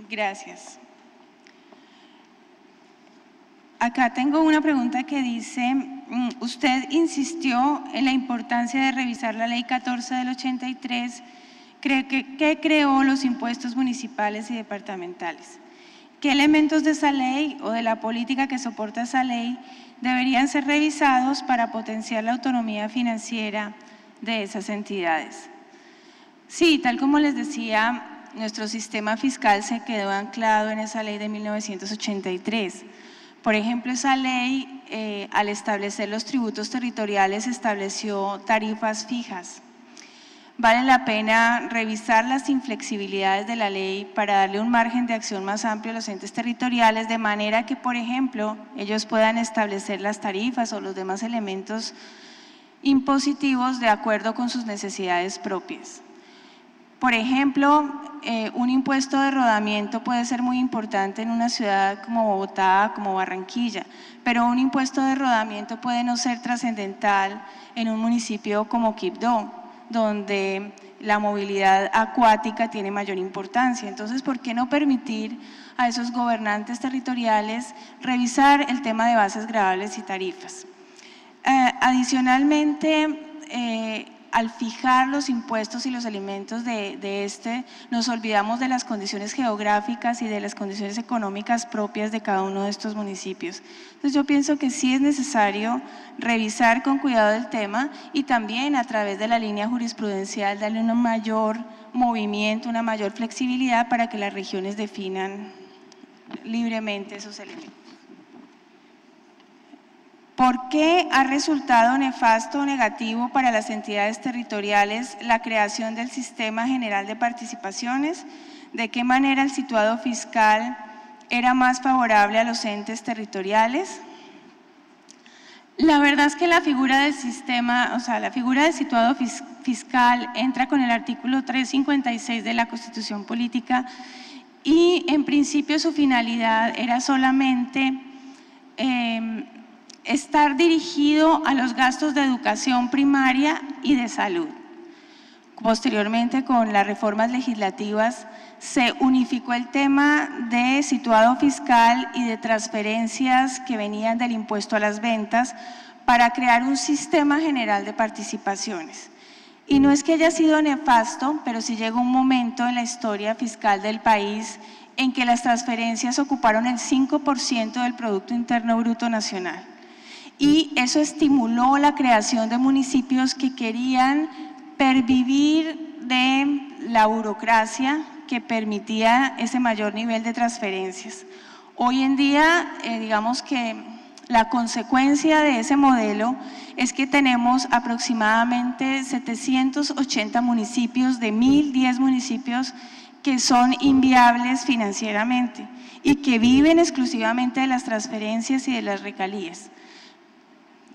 Gracias. Acá tengo una pregunta que dice, usted insistió en la importancia de revisar la Ley 14 del 83, que creó los impuestos municipales y departamentales. ¿Qué elementos de esa ley o de la política que soporta esa ley deberían ser revisados para potenciar la autonomía financiera de esas entidades? Sí, tal como les decía, nuestro sistema fiscal se quedó anclado en esa ley de 1983. Por ejemplo, esa ley, al establecer los tributos territoriales, estableció tarifas fijas. Vale la pena revisar las inflexibilidades de la ley para darle un margen de acción más amplio a los entes territoriales, de manera que, por ejemplo, ellos puedan establecer las tarifas o los demás elementos impositivos de acuerdo con sus necesidades propias. Por ejemplo, un impuesto de rodamiento puede ser muy importante en una ciudad como Bogotá, como Barranquilla, pero un impuesto de rodamiento puede no ser trascendental en un municipio como Quibdó, donde la movilidad acuática tiene mayor importancia. Entonces, ¿por qué no permitir a esos gobernantes territoriales revisar el tema de bases gravables y tarifas? Adicionalmente, al fijar los impuestos y los alimentos nos olvidamos de las condiciones geográficas y de las condiciones económicas propias de cada uno de estos municipios. Entonces yo pienso que sí es necesario revisar con cuidado el tema y también a través de la línea jurisprudencial darle un mayor movimiento, una mayor flexibilidad para que las regiones definan libremente esos elementos. ¿Por qué ha resultado nefasto o negativo para las entidades territoriales la creación del Sistema General de Participaciones? ¿De qué manera el situado fiscal era más favorable a los entes territoriales? La verdad es que la figura del sistema, o sea, la figura del situado fiscal entra con el artículo 356 de la Constitución Política y en principio su finalidad era solamente estar dirigido a los gastos de educación primaria y de salud. Posteriormente, con las reformas legislativas, se unificó el tema de situado fiscal y de transferencias que venían del impuesto a las ventas para crear un sistema general de participaciones. Y no es que haya sido nefasto, pero sí llegó un momento en la historia fiscal del país en que las transferencias ocuparon el 5% del Producto Interno Bruto Nacional. Y eso estimuló la creación de municipios que querían pervivir de la burocracia que permitía ese mayor nivel de transferencias. Hoy en día, digamos que la consecuencia de ese modelo es que tenemos aproximadamente 780 municipios de 1.010 municipios que son inviables financieramente y que viven exclusivamente de las transferencias y de las regalías.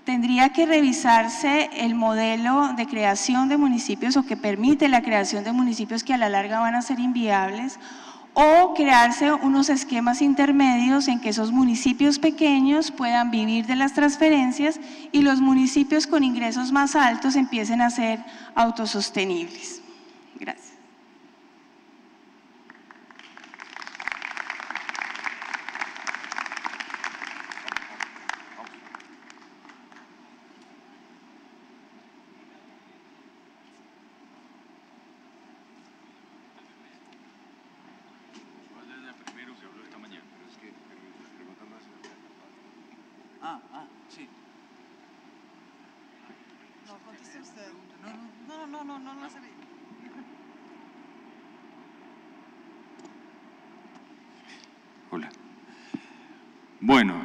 Tendría que revisarse el modelo de creación de municipios o que permite la creación de municipios que a la larga van a ser inviables, o crearse unos esquemas intermedios en que esos municipios pequeños puedan vivir de las transferencias y los municipios con ingresos más altos empiecen a ser autosostenibles. Gracias. Sí. No, conteste usted. No se ve. Hola. Bueno,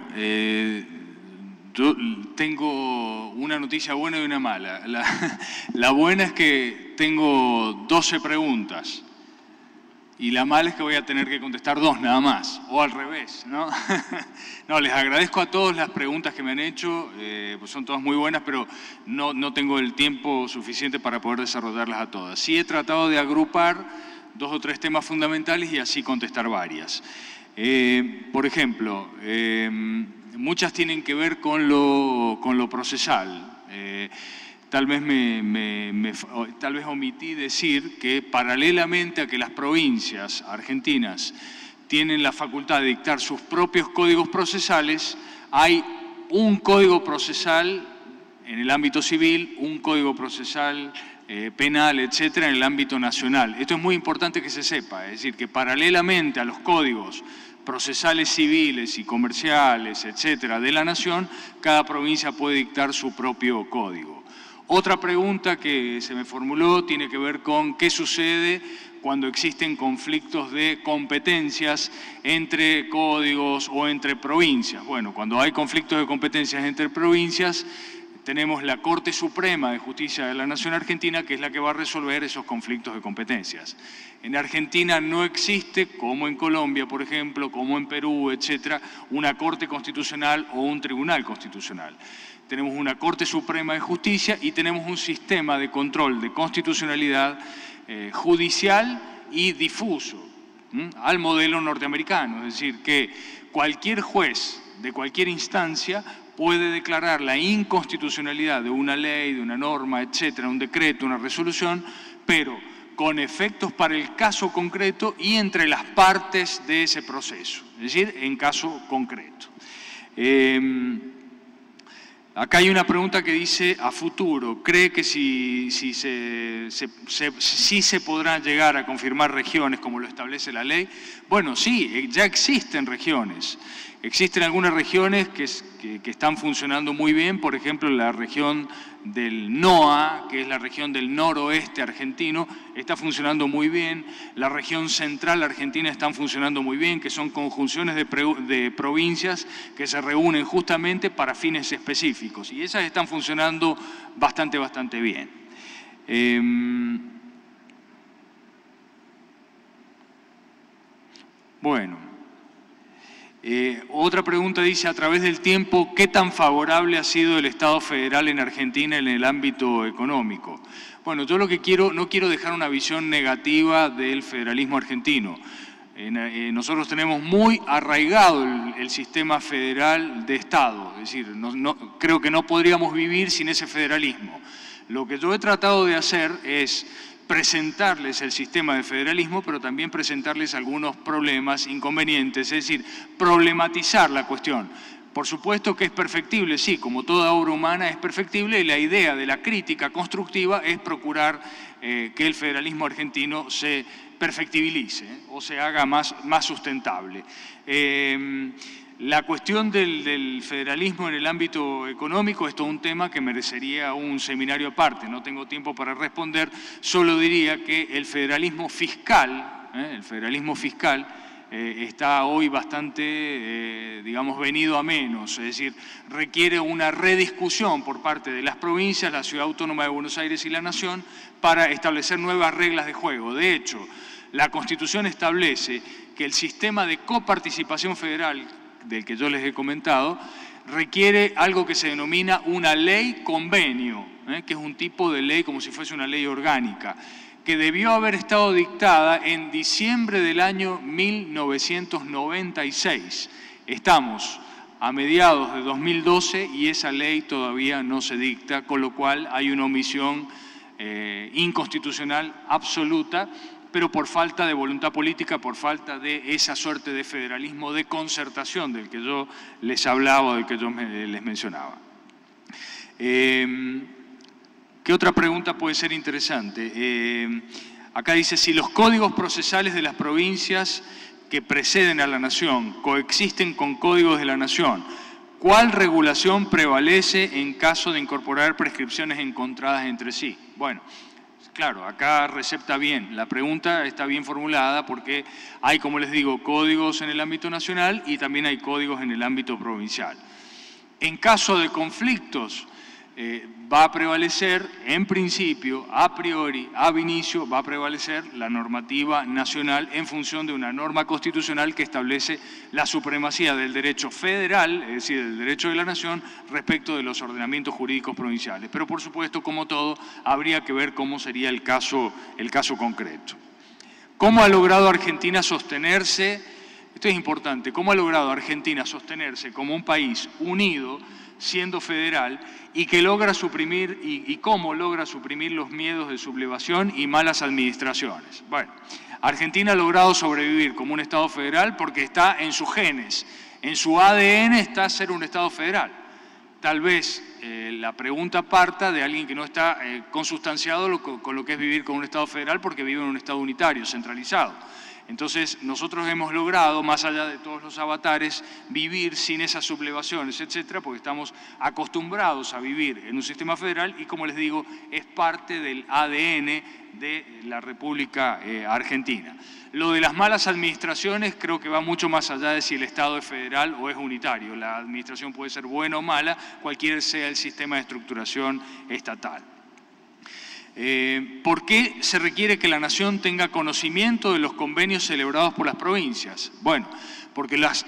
yo tengo una noticia buena y una mala. La buena es que tengo 12 preguntas. Y la mala es que voy a tener que contestar 2 nada más, o al revés, ¿no? No, les agradezco a todos las preguntas que me han hecho, pues son todas muy buenas, pero no tengo el tiempo suficiente para poder desarrollarlas a todas. Sí he tratado de agrupar 2 o 3 temas fundamentales y así contestar varias. Por ejemplo, muchas tienen que ver con lo procesal. Tal vez omití decir que paralelamente a que las provincias argentinas tienen la facultad de dictar sus propios códigos procesales. Hay un código procesal en el ámbito civil, un código procesal penal, etcétera, en el ámbito nacional. Esto es muy importante que se sepa, es decir, que paralelamente a los códigos procesales civiles y comerciales, etcétera, de la nación, cada provincia puede dictar su propio código. Otra pregunta que se me formuló tiene que ver con qué sucede cuando existen conflictos de competencias entre códigos o entre provincias. Bueno, cuando hay conflictos de competencias entre provincias, tenemos la Corte Suprema de Justicia de la Nación Argentina, que es la que va a resolver esos conflictos de competencias. En Argentina no existe, como en Colombia, por ejemplo, como en Perú, etcétera, una Corte Constitucional o un Tribunal Constitucional. Tenemos una Corte Suprema de Justicia y tenemos un sistema de control de constitucionalidad judicial y difuso, al modelo norteamericano. Es decir, que cualquier juez de cualquier instancia puede declarar la inconstitucionalidad de una ley, de una norma, etcétera, un decreto, una resolución, pero con efectos para el caso concreto y entre las partes de ese proceso, es decir, en caso concreto. Acá hay una pregunta que dice, a futuro, ¿cree que sí se podrán llegar a confirmar regiones como lo establece la ley? Bueno, sí, ya existen regiones. Existen algunas regiones que están funcionando muy bien, por ejemplo, la región del NOA, que es la región del noroeste argentino, está funcionando muy bien. La región central argentina están funcionando muy bien, que son conjunciones de provincias que se reúnen justamente para fines específicos. Y esas están funcionando bastante bien. Bueno. Otra pregunta dice, a través del tiempo, ¿qué tan favorable ha sido el Estado federal en Argentina en el ámbito económico? Bueno, yo no quiero dejar una visión negativa del federalismo argentino. Nosotros tenemos muy arraigado el sistema federal de Estado, es decir, creo que no podríamos vivir sin ese federalismo. Lo que yo he tratado de hacer es presentarles el sistema de federalismo, pero también presentarles algunos problemas, inconvenientes, es decir, problematizar la cuestión. Por supuesto que es perfectible, sí, como toda obra humana es perfectible, y la idea de la crítica constructiva es procurar que el federalismo argentino se perfectibilice o se haga más sustentable. La cuestión del federalismo en el ámbito económico es todo un tema que merecería un seminario aparte. No tengo tiempo para responder, solo diría que el federalismo fiscal está hoy bastante, digamos, venido a menos. Es decir, requiere una rediscusión por parte de las provincias, la Ciudad Autónoma de Buenos Aires y la Nación para establecer nuevas reglas de juego. De hecho, la Constitución establece que el sistema de coparticipación federal del que yo les he comentado, requiere algo que se denomina una ley convenio, que es un tipo de ley como si fuese una ley orgánica, que debió haber estado dictada en diciembre del año 1996. Estamos a mediados de 2012 y esa ley todavía no se dicta, con lo cual hay una omisión inconstitucional absoluta, pero por falta de voluntad política, por falta de esa suerte de federalismo de concertación del que yo les hablaba, del que yo les mencionaba. ¿Qué otra pregunta puede ser interesante? Acá dice, si los códigos procesales de las provincias que preceden a la nación coexisten con códigos de la nación, ¿cuál regulación prevalece en caso de incorporar prescripciones encontradas entre sí? Bueno, claro, acá recepta bien, la pregunta está bien formulada porque hay, como les digo, códigos en el ámbito nacional y también hay códigos en el ámbito provincial. En caso de conflictos, va a prevalecer, en principio, a priori, ab inicio, va a prevalecer la normativa nacional en función de una norma constitucional que establece la supremacía del derecho federal, es decir, del derecho de la nación, respecto de los ordenamientos jurídicos provinciales. Pero, por supuesto, como todo, habría que ver cómo sería el caso concreto. ¿Cómo ha logrado Argentina sostenerse Esto es importante. ¿Cómo ha logrado Argentina sostenerse como un país unido, siendo federal, y que logra suprimir, y cómo logra suprimir los miedos de sublevación y malas administraciones? Bueno, Argentina ha logrado sobrevivir como un Estado federal porque está en sus genes, en su ADN está ser un Estado federal. Tal vez la pregunta parta de alguien que no está consustanciado con lo que es vivir con un Estado federal porque vive en un Estado unitario, centralizado. Entonces, nosotros hemos logrado, más allá de todos los avatares, vivir sin esas sublevaciones, etcétera, porque estamos acostumbrados a vivir en un sistema federal y, como les digo, es parte del ADN de la República Argentina. Lo de las malas administraciones creo que va mucho más allá de si el Estado es federal o es unitario. La administración puede ser buena o mala, cualquiera sea el sistema de estructuración estatal. ¿Por qué se requiere que la nación tenga conocimiento de los convenios celebrados por las provincias? Bueno, porque las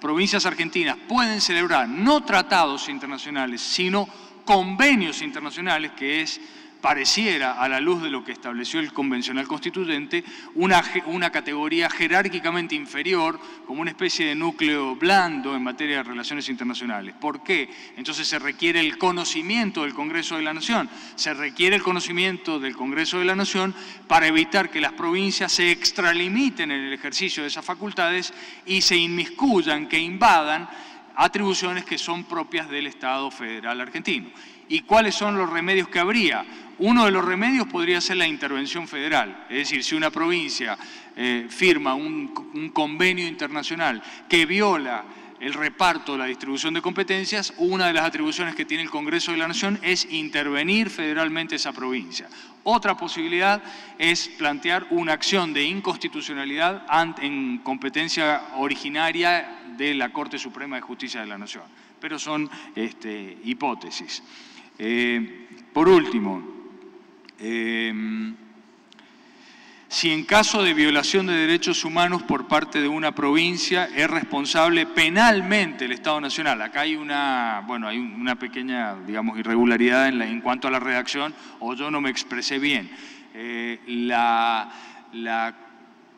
provincias argentinas pueden celebrar no tratados internacionales, sino convenios internacionales, que es, pareciera, a la luz de lo que estableció el convencional constituyente, una categoría jerárquicamente inferior, como una especie de núcleo blando en materia de relaciones internacionales. ¿Por qué? Entonces se requiere el conocimiento del Congreso de la Nación. Se requiere el conocimiento del Congreso de la Nación para evitar que las provincias se extralimiten en el ejercicio de esas facultades y se inmiscuyan, que invadan atribuciones que son propias del Estado federal argentino. ¿Y cuáles son los remedios que habría? Uno de los remedios podría ser la intervención federal, es decir, si una provincia firma un convenio internacional que viola el reparto, la distribución de competencias, una de las atribuciones que tiene el Congreso de la Nación es intervenir federalmente esa provincia. Otra posibilidad es plantear una acción de inconstitucionalidad en competencia originaria de la Corte Suprema de Justicia de la Nación, pero son hipótesis. Por último, si en caso de violación de derechos humanos por parte de una provincia es responsable penalmente el Estado Nacional. Acá hay una pequeña, digamos, irregularidad en cuanto a la redacción, o yo no me expresé bien. La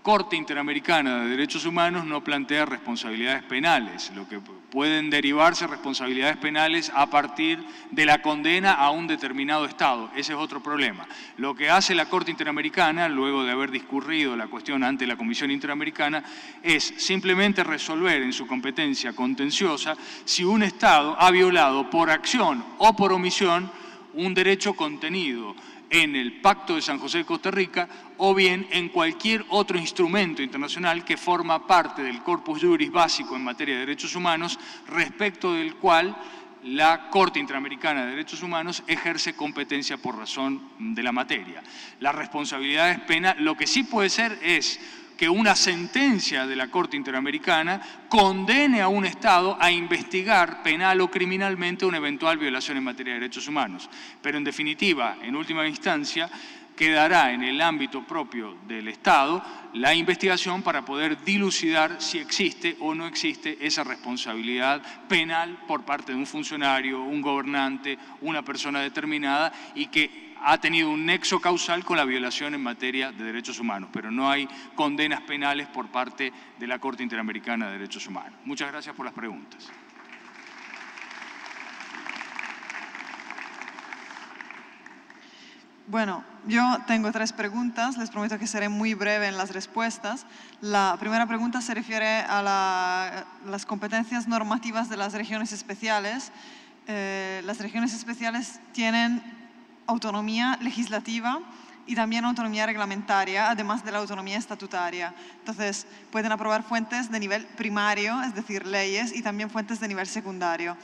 Corte Interamericana de Derechos Humanos no plantea responsabilidades penales, lo que pueden derivarse responsabilidades penales a partir de la condena a un determinado Estado. Ese es otro problema. Lo que hace la Corte Interamericana, luego de haber discurrido la cuestión ante la Comisión Interamericana, es simplemente resolver en su competencia contenciosa si un Estado ha violado por acción o por omisión un derecho contenido en el Pacto de San José de Costa Rica o bien en cualquier otro instrumento internacional que forma parte del corpus juris básico en materia de derechos humanos, respecto del cual la Corte Interamericana de Derechos Humanos ejerce competencia por razón de la materia. Las responsabilidades penales, lo que sí puede ser es que una sentencia de la Corte Interamericana condene a un Estado a investigar penal o criminalmente una eventual violación en materia de derechos humanos. Pero en definitiva, en última instancia, quedará en el ámbito propio del Estado la investigación para poder dilucidar si existe o no existe esa responsabilidad penal por parte de un funcionario, un gobernante, una persona determinada y que ha tenido un nexo causal con la violación en materia de derechos humanos, pero no hay condenas penales por parte de la Corte Interamericana de Derechos Humanos. Muchas gracias por las preguntas. Bueno, yo tengo 3 preguntas, les prometo que seré muy breve en las respuestas. La primera pregunta se refiere a las competencias normativas de las regiones especiales. Las regiones especiales tienen autonomía legislativa y también autonomía reglamentaria, además de la autonomía estatutaria. Entonces, pueden aprobar fuentes de nivel primario, es decir, leyes, y también fuentes de nivel secundario.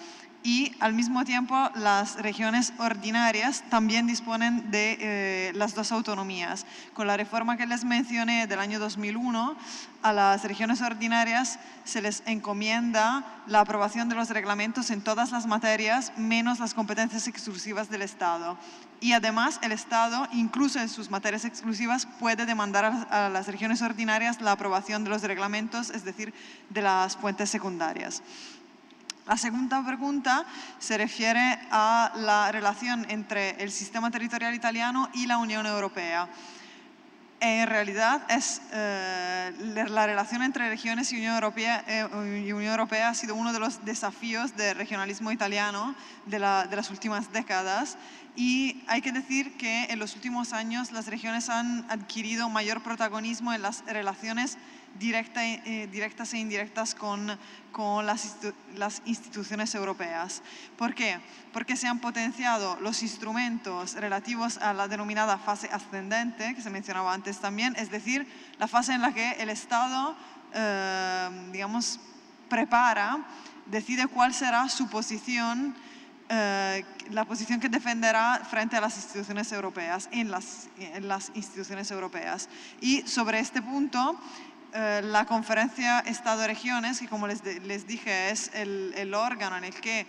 Y al mismo tiempo, las regiones ordinarias también disponen de las dos autonomías. Con la reforma que les mencioné del año 2001, a las regiones ordinarias se les encomienda la aprobación de los reglamentos en todas las materias, menos las competencias exclusivas del Estado. Y además, el Estado, incluso en sus materias exclusivas, puede demandar a las regiones ordinarias la aprobación de los reglamentos, es decir, de las fuentes secundarias. La segunda pregunta se refiere a la relación entre el sistema territorial italiano y la Unión Europea. En realidad la relación entre regiones y Unión Europea ha sido uno de los desafíos del regionalismo italiano de las últimas décadas, y hay que decir que en los últimos años las regiones han adquirido mayor protagonismo en las relaciones directas e indirectas con las instituciones europeas. ¿Por qué? Porque se han potenciado los instrumentos relativos a la denominada fase ascendente, que se mencionaba antes también, es decir, la fase en la que el Estado, digamos, decide cuál será su posición, la posición que defenderá frente a las instituciones europeas, en las instituciones europeas. Y sobre este punto, la conferencia Estado-Regiones, que como les dije es el órgano en el que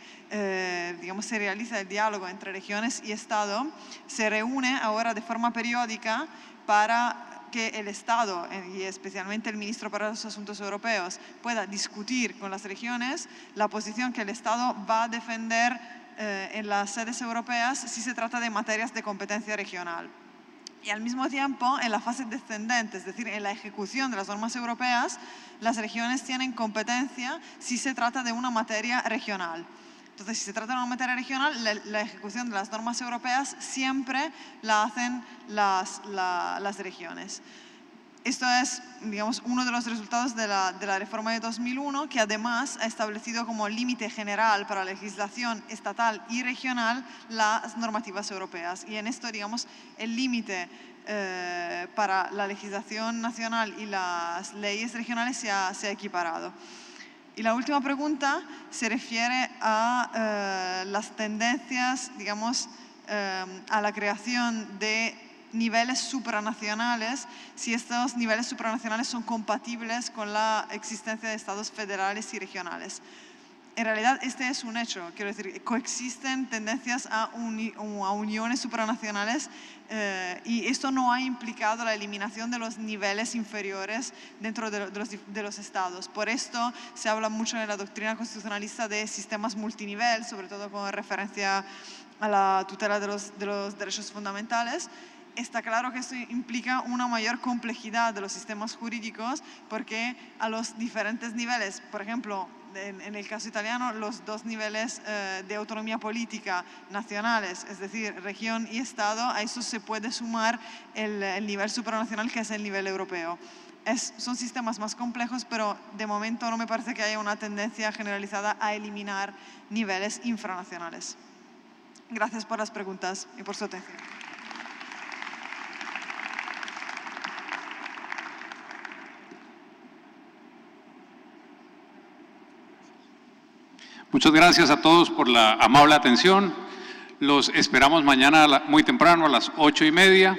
digamos, se realiza el diálogo entre regiones y Estado, se reúne ahora de forma periódica para que el Estado, y especialmente el ministro para los Asuntos Europeos, pueda discutir con las regiones la posición que el Estado va a defender en las sedes europeas si se trata de materias de competencia regional. Y al mismo tiempo, en la fase descendente, es decir, en la ejecución de las normas europeas, las regiones tienen competencia si se trata de una materia regional. Entonces, si se trata de una materia regional, la ejecución de las normas europeas siempre la hacen las regiones. Esto es, digamos, uno de los resultados de la reforma de 2001, que además ha establecido como límite general para la legislación estatal y regional las normativas europeas. Y en esto, digamos, el límite para la legislación nacional y las leyes regionales se ha equiparado. Y la última pregunta se refiere a las tendencias, digamos, a la creación de niveles supranacionales, si estos niveles supranacionales son compatibles con la existencia de estados federales y regionales. En realidad este es un hecho, quiero decir, coexisten tendencias a uniones supranacionales y esto no ha implicado la eliminación de los niveles inferiores dentro de los estados. Por esto se habla mucho en la doctrina constitucionalista de sistemas multinivel, sobre todo con referencia a la tutela de los derechos fundamentales. Está claro que esto implica una mayor complejidad de los sistemas jurídicos, porque a los diferentes niveles, por ejemplo, en el caso italiano, los dos niveles de autonomía política nacionales, es decir, región y Estado, a eso se puede sumar el nivel supranacional, que es el nivel europeo. Son sistemas más complejos, pero de momento no me parece que haya una tendencia generalizada a eliminar niveles infranacionales. Gracias por las preguntas y por su atención. Muchas gracias a todos por la amable atención. Los esperamos mañana muy temprano a las 8:30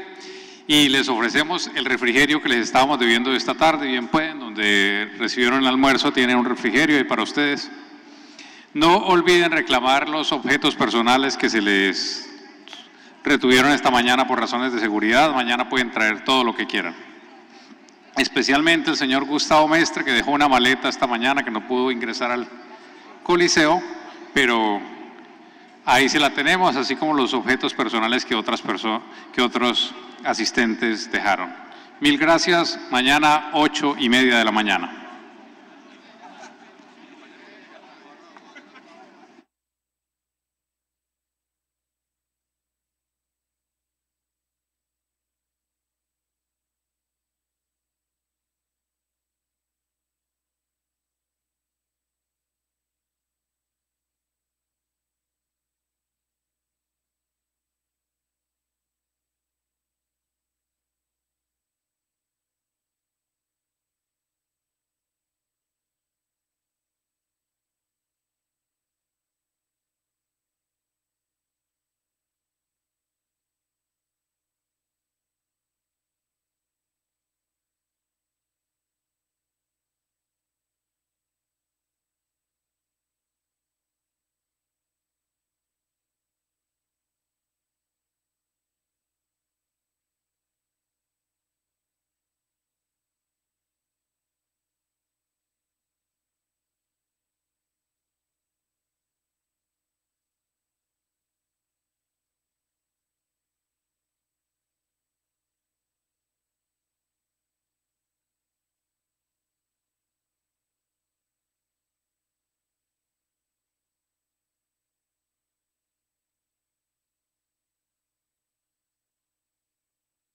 y les ofrecemos el refrigerio que les estábamos debiendo esta tarde. Bien pueden, donde recibieron el almuerzo tienen un refrigerio ahí para ustedes. No olviden reclamar los objetos personales que se les retuvieron esta mañana por razones de seguridad. Mañana pueden traer todo lo que quieran. Especialmente el señor Gustavo Mestre, que dejó una maleta esta mañana que no pudo ingresar al Coliseo, pero ahí se la tenemos, así como los objetos personales que otros asistentes dejaron. Mil gracias. Mañana 8:30 de la mañana.